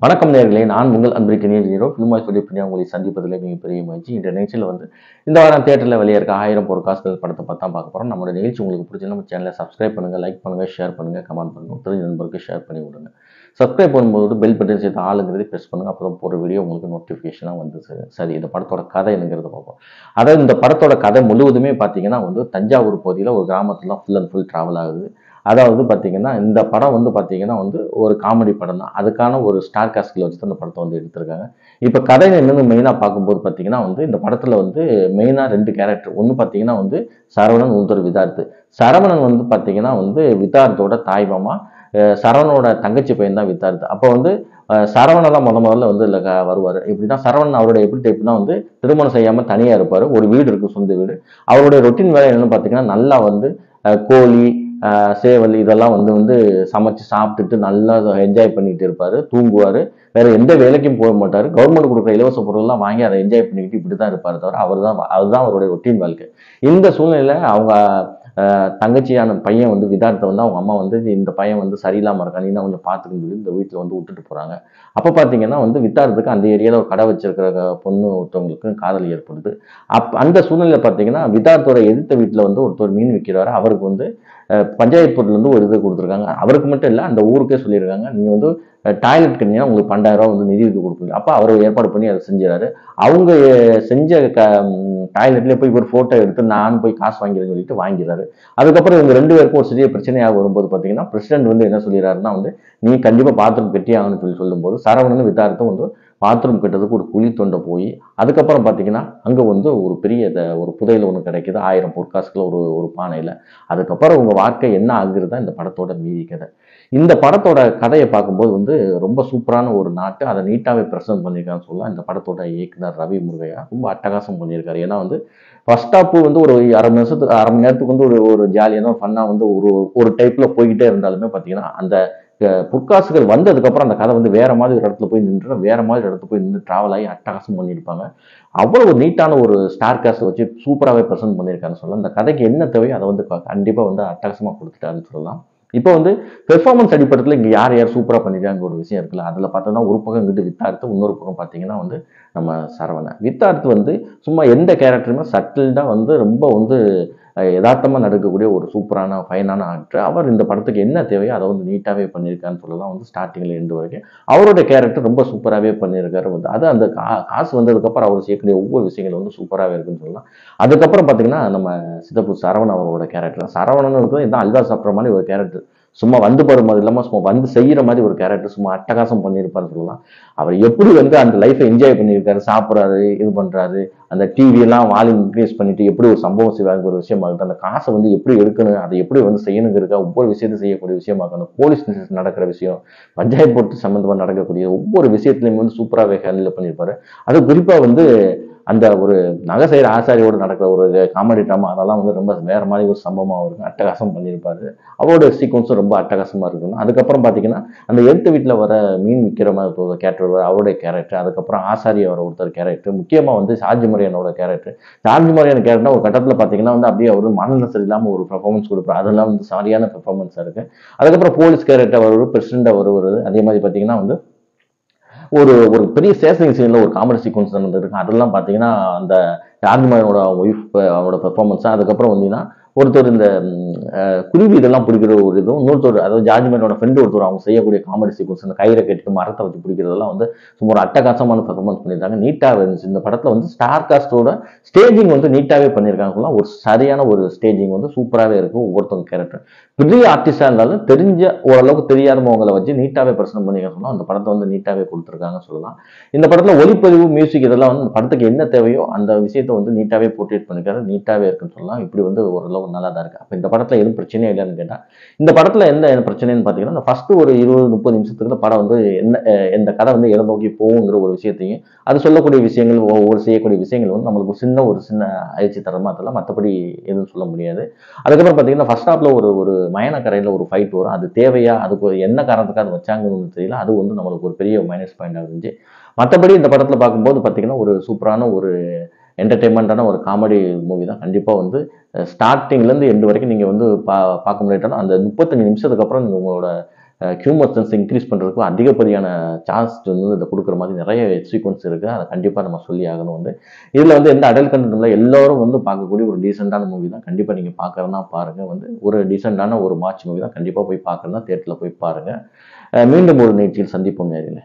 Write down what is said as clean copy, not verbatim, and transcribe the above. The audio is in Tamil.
வணக்கம் நேயர்களே, நான் உங்கள் அன்பிற்கினிய ஹீரோ ஃபிலிமாய் சொல்லி உங்களை சந்திப்பதில் மிகப்பெரிய மகிழ்ச்சி. இந்த நிகழ்ச்சியில் இந்த வாரம் தியேட்டரில் வெளியே இருக்க 1000 பொற்காசுகள் படத்தை பற்றி தான் பார்க்க போகிறோம். நம்மளோட நிகழ்ச்சி உங்களுக்கு பிடிச்சா நம்ம சேனலை சப்ஸ்கிரைப் பண்ணுங்கள், லைக் பண்ணுங்கள், ஷேர் பண்ணுங்கள், கமெண்ட் பண்ணுங்கள், தெரிஞ்ச நண்பருக்கு ஷேர் பண்ணி விடுங்க. சப்ஸ்கிரைப் பண்ணும்போது பெல் பட்டன் சேர்த்து ஆளுங்கிறது ப்ரெஸ் பண்ணுங்கள். அப்போ தான் போகிற வீடியோ உங்களுக்கு நோட்டிஃபிகேஷனாக வந்து சரி. இந்த படத்தோட கதை என்னங்கிறத பார்ப்போம். அதாவது இந்த படத்தோட கதை முழுவதுமே பார்த்தீங்கன்னா தஞ்சாவூர் பகுதியில் ஒரு கிராமத்தில் ஃபுல் அண்ட் ஃபுல் ட்ராவல் ஆகுது. அதாவது பார்த்தீங்கன்னா இந்த படம் பார்த்தீங்கன்னா ஒரு காமெடி படம் தான். அதுக்கான ஒரு ஸ்டார் காஸ்டில் வச்சு அந்த படத்தை எடுத்திருக்காங்க. இப்போ கதை என்னன்னு மெயினாக பார்க்கும்போது பார்த்தீங்கன்னா இந்த படத்தில் மெயினாக 2 கேரக்டர். ஒன்று பார்த்தீங்கன்னா சரவணன், இன்னொரு விதார்த்து. சரவணன் பார்த்தீங்கன்னா விதார்த்தோட தாய் மாமா. சரவணோட தங்கச்சி பையன் தான் வித்தார்த்து. அப்போ சரவணை தான் முதல்ல இல்லை வருவார். இப்படிதான் சரவணன் அவரோட எப்படி டைப்னா திருமணம் செய்யாமல் தனியாக இருப்பார். ஒரு வீடு இருக்குது, சொந்த வீடு. அவருடைய ரொட்டீன் வேலை என்னன்னு பார்த்தீங்கன்னா நல்லா கோழி, சேவல் இதெல்லாம் சமைச்சு சாப்பிட்டுட்டு நல்லா என்ஜாய் பண்ணிட்டு இருப்பாரு, தூங்குவார். வேற எந்த வேலைக்கும் போக மாட்டார். கவர்மெண்ட் கொடுக்குற இலவச பொருள்லாம் வாங்கி அதை என்ஜாய் பண்ணிக்கிட்டு இப்படி தான் இருப்பார் தவிர அதுதான் அவருடைய ரொட்டீன் வாழ்க்கை. இந்த சூழ்நிலையில அவங்க தங்கச்சியான பையன் விதார்த்தை அவங்க அம்மா இந்த பையன் சரியில்லாமல் இருக்கான், நீ தான் கொஞ்சம் பார்த்துக்கன்னு சொல்லி இந்த வீட்டில் விட்டுட்டு போகிறாங்க. அப்போ பார்த்தீங்கன்னா வித்தார்த்துக்கு அந்த ஏரியாவில் ஒரு கடை வச்சிருக்கிற பொண்ணு ஒருத்தவங்களுக்கு காதல் ஏற்படுது. அந்த சூழ்நிலையில் பார்த்தீங்கன்னா விதார்த்தோட எதிர்த்த வீட்டில் ஒருத்தர் மீன் விற்கிறாரு. அவருக்கு பஞ்சாயத்து பொருள் ஒரு இது கொடுத்துருக்காங்க. அவருக்கு மட்டும் இல்லை, அந்த ஊருக்கே சொல்லியிருக்காங்க, நீங்கள் டாய்லெட் கட்டினீங்கன்னா உங்களுக்கு 12,000 நிதி இது கொடுப்பீங்க. அப்போ அவர் ஏற்பாடு பண்ணி அதை செஞ்சாரு. அவங்க செஞ்ச டாய்லெட்லேயே போய் ஒரு ஃபோட்டோ எடுத்து நான் போய் காசு வாங்கிறேன்னு சொல்லிட்டு வாங்கிறாரு. அதுக்கப்புறம் இவங்க 2 பேருக்கும் ஒரு சிறிய பிரச்சனையாக வரும்போது பார்த்தீங்கன்னா பிரசிடென்ட் என்ன சொல்லிடுறாருன்னா நீ கண்டிப்பாக பாத்ரூம் கட்டி ஆகணும்னு சொல்லும்போது சரவணன் வித்தார்த்தும் பாத்ரூம் கட்டுறதுக்கு ஒரு குழி தொண்டை போய் அதுக்கப்புறம் பார்த்தீங்கன்னா அங்கே ஒரு பெரிய ஒரு புதையல் ஒன்று கிடைக்குது, 1000 பொற்காசுகள் ஒரு பானையில். அதுக்கப்புறம் உங்கள் வாழ்க்கை என்ன ஆகுறது தான் இந்த படத்தோட மீதி கதை. இந்த படத்தோட கதையை பார்க்கும்போது ரொம்ப சூப்பரான ஒரு நாட்டு, அதை நீட்டாகவே ப்ரெசென்ட் பண்ணியிருக்கான்னு சொல்லலாம். இந்த படத்தோட இயக்குனர் ரவி முருகையா ரொம்ப அட்டகாசம் பண்ணியிருக்காரு. ஏன்னா ஃபர்ஸ்ட் ஹாப் ஒரு அரை மணி நேரத்துக்கு ஒரு ஜாலியான ஃபன்னாக ஒரு டைப்பில் போய்கிட்டே இருந்தாலுமே பார்த்தீங்கன்னா அந்த பொற்காசுகள் வந்ததுக்கப்புறம் அந்த கதை வேற மாதிரி ஒரு இடத்துல போய் நின்று வேற மாதிரி இடத்துல போய் நின்று டிராவல் ஆகி அட்டகாசம் பண்ணியிருப்பாங்க. அவ்வளோ ஒரு நீட்டான ஒரு ஸ்டார் காஸ்ட் வச்சு சூப்பராகவே ப்ரெசென்ட் பண்ணியிருக்காருன்னு சொல்லலாம். இந்த கதைக்கு என்ன தேவையோ அதை கண்டிப்பாக அட்டகாசமாக கொடுத்துட்டாருன்னு சொல்லலாம். இப்போ பெர்ஃபார்மன்ஸ் அடிப்படையில் இங்கே யார் யார் சூப்பராக பண்ணிருக்காங்க ஒரு விஷயம் இருக்குல்ல, அதில் பார்த்தோன்னா ஒரு பக்கம் இங்கிட்டு வித்தார்த்து, இன்னொரு பக்கம் பார்த்தீங்கன்னா நம்ம சரவணன். வித்தார்த்து சும்மா எந்த கேரக்டருமே சட்டில்டாக ரொம்ப யதார்த்தமாக நடக்கக்கூடிய ஒரு சூப்பரான ஃபைனான ஆக்டர். அவர் இந்த படத்துக்கு என்ன தேவையோ அதை நீட்டாகவே பண்ணியிருக்கான்னு சொல்லலாம். ஸ்டார்டிங்கில் எண்டு வரைக்கும் அவரோட கேரக்டர் ரொம்ப சூப்பராகவே பண்ணியிருக்காரு. அது அந்த காசு வந்ததுக்கப்புறம் அவர் செய்யக்கூடிய ஒவ்வொரு விஷயங்களும் சூப்பராகவே இருக்குன்னு சொல்லலாம். அதுக்கப்புறம் பார்த்தீங்கன்னா நம்ம சித்தப்பு சரவணன் அவரோட கேரக்டர். சரவணன் இருக்குது இதான் அல்வா சாப்பிட்ற மாதிரி ஒரு கேரக்டர். சும்மா போகிற மாதிரி இல்லாமல் சும்மா செய்கிற மாதிரி ஒரு கேரக்டர் சும்மா அட்டகாசம் பண்ணியிருப்பாருன்னு சொல்லலாம். அவர் எப்படி அந்த லைஃப்பை என்ஜாய் பண்ணியிருக்காரு, சாப்பிட்றாரு, இது பண்ணுறாரு, அந்த டிவியெல்லாம் வால்யூம் இன்க்ரீஸ் பண்ணிட்டு எப்படி ஒரு சம்பவம் செய்வாங்க ஒரு விஷயமாகுது, அந்த காசை எப்படி எடுக்கணும், அதை எப்படி செய்யணுங்கிறக்கா ஒவ்வொரு விஷயத்தையும் செய்யக்கூடிய விஷயமாகும். அந்த போலீஸ் நடக்கிற விஷயம், பஞ்சாயத்து போர்ட்டு சம்மந்தமாக நடக்கக்கூடிய ஒவ்வொரு விஷயத்துலையும் சூப்பராகவே ஹேண்டில் பண்ணியிருப்பாரு. அது குறிப்பாக அந்த ஒரு நகை செய்கிற ஆசாரியோடு நடக்கிற ஒரு காமெடி ட்ராமா, அதெல்லாம் ரொம்ப வேற மாதிரி ஒரு சம்பவமாக இருக்கும். அட்டகாசம் பண்ணியிருப்பாரு. அவரோட சீக்வன்ஸும் ரொம்ப அட்டகாசமாக இருக்கணும். அதுக்கப்புறம் பார்த்தீங்கன்னா அந்த எழுத்து வீட்டில் வர மீன் விற்கிற மாதிரி ஒரு கேரக்டர் அவருடைய கேரக்டர். அதுக்கப்புறம் ஆசாரி அவர் ஒருத்தர் கேரக்டர். முக்கியமாக சார்ஜ் மரியனோட கேரக்டர். சார்ஜ் மரியன் கேரக்டர் ஒரு கட்டத்தில் பார்த்தீங்கன்னா அப்படியே அவர் மனநிலை சரியில்லாமல் ஒரு பெர்ஃபார்மன்ஸ் கொடுப்பார். அதெல்லாம் சரியான பெர்ஃபார்மன்ஸாக இருக்குது. அதுக்கப்புறம் போலீஸ் கேரக்டர் அவர் பிரசிடென்ட் அவர் வருது. அதே மாதிரி பார்த்தீங்கன்னா ஒரு ஒரு பெரிய சேசிங் சீன்ல ஒரு காமெடி சீக்வன்ஸ் நடந்திருக்கு. அதெல்லாம் பார்த்தீங்கன்னா அந்த சார்ஜ்மேனோட ஒய்ஃப் அவரோட பெர்ஃபார்மன்ஸ். அதுக்கப்புறம் ஒருத்தர் இந்த குருவி இதெல்லாம் பிடிக்கிற ஒரு இதுவும், இன்னொருத்தர் அதாவது ஜார்ஜ்மேனோட ஃப்ரெண்டு ஒருத்தர் அவங்க செய்யக்கூடிய காமெடி சீக்வன்ஸ், அந்த கயிறை கட்டிட்டு மரத்தை வச்சு பிடிக்கிறதெல்லாம் சும்மா ஒரு அட்டகாசமான பெர்ஃபார்மன்ஸ் பண்ணியிருக்காங்க. நீட்டாகவே இருந்துச்சு. இந்த படத்தில் ஸ்டார் காஸ்டோட ஸ்டேஜிங் நீட்டாகவே பண்ணியிருக்காங்க. ஒரு சரியான ஒரு ஸ்டேஜிங் சூப்பராகவே இருக்கும். ஒவ்வொருத்தவங்க கேரக்டர் பெரிய ஆர்டிஸ்டாக இருந்தாலும் தெரிஞ்ச ஓரளவுக்கு தெரியாதவங்களை வச்சு நீட்டாகவே பிரச்சனை பண்ணிக்க சொல்லலாம். அந்த படத்தை நீட்டாகவே கொடுத்துருக்காங்கன்னு சொல்லலாம். இந்த படத்தில் ஒளிப்பதிவு, மியூசிக் இதெல்லாம் இந்த படத்துக்கு என்ன தேவையோ அந்த விஷயத்தை நீட்டாகவே போர்ட்ரேட் பண்ணிருக்காரு. நீட்டாகவே இருக்குன்னு சொல்லலாம். இப்படி ஓரளவு நல்லா தான் இருக்கு. அப்போ இந்த படத்தில் எதுவும் பிரச்சனையே இல்லைன்னு கேட்டால், இந்த படத்தில் எந்த பிரச்சனைன்னு பார்த்தீங்கன்னா இந்த ஃபர்ஸ்ட் ஒரு 20-30 நிமிஷத்துக்கு படம் என்ன இந்த கதை இடம் நோக்கி போகுங்கிற ஒரு விஷயத்தையும் அது சொல்லக்கூடிய விஷயங்கள் ஒவ்வொரு செய்யக்கூடிய விஷயங்கள் நம்மளுக்கு ஒரு சின்ன அழிச்சி தரமா அதெல்லாம் மற்றபடி எதுவும் சொல்ல முடியாது. அதுக்கப்புறம் பார்த்தீங்கன்னா ஃபர்ஸ்ட் ஹாப்ல ஒரு மயனக்கரையில் ஒரு ஃபைட் வரும். அது தேவையா, அதுக்கு என்ன காரணத்துக்கு அது வச்சாங்கன்னு தெரியல. அது நம்மளுக்கு ஒரு பெரிய மைனஸ் பாயிண்டாக இருந்துச்சு. மற்றபடி இந்த படத்தில் பார்க்கும்போது பார்த்தீங்கன்னா ஒரு சூப்பரான ஒரு என்டர்டெயின்மெண்ட்டான ஒரு காமெடி மூவி தான். கண்டிப்பாக ஸ்டார்டிங்லேருந்து எண்டு வரைக்கும் நீங்கள் பார்க்க முடியாட்டாலும் அந்த 35 நிமிஷத்துக்கு அப்புறம் நீங்கள் உங்களோட ஹியூமர் சென்ஸ் இன்க்ரீஸ் பண்ணுறதுக்கு அதிகப்படியான சான்ஸ் வந்து இதை கொடுக்குற மாதிரி நிறைய சீக்வன்ஸ் இருக்குது. அதை கண்டிப்பாக நம்ம சொல்லி ஆகணும் வந்து. இதில் வந்து எந்த அடல்ட் கண்டென்ட் இல்லை, எல்லோரும் வந்து பார்க்கக்கூடிய ஒரு டீசெண்டான மூவி தான். கண்டிப்பாக நீங்கள் பார்க்குறதுனா பாருங்கள் வந்து. ஒரு டீசெண்டான ஒரு மார்ச் மூவி தான். கண்டிப்பாக போய் பார்க்குறதுனா தியேட்டரில் போய் பாருங்கள். மீண்டும் ஒரு நிகழ்ச்சியில் சந்திப்போம் நேயர்களே.